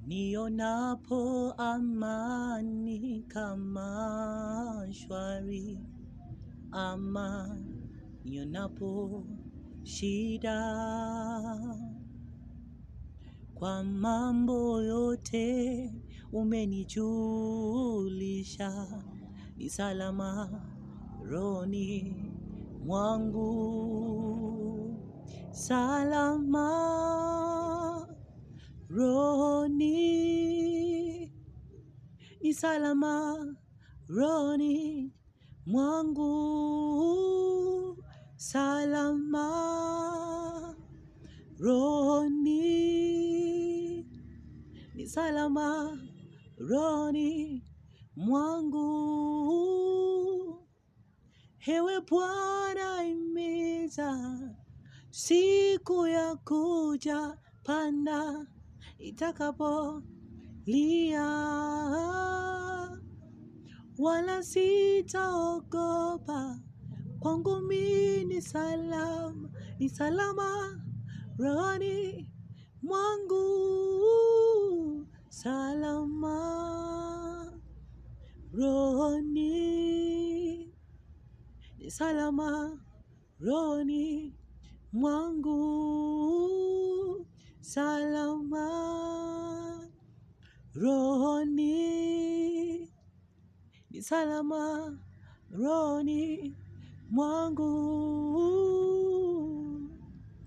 nionapo amani kama shwari, ama nionapo shida. Kwa mambo yote umenijulisha, ni salama rohoni mwangu. Salama rohoni, ni salama rohoni mwangu. Salama rohoni, ni salama rohoni mwangu. Ewe Bwana imiza siku ya kuja panda itakapo lia, wala sitaogopa, kwangu mimi ni salama, ni salama rohoni mwangu. Salama rohoni, ni salama rohoni mwangu. Salama rohoni, ni salama rohoni mwangu.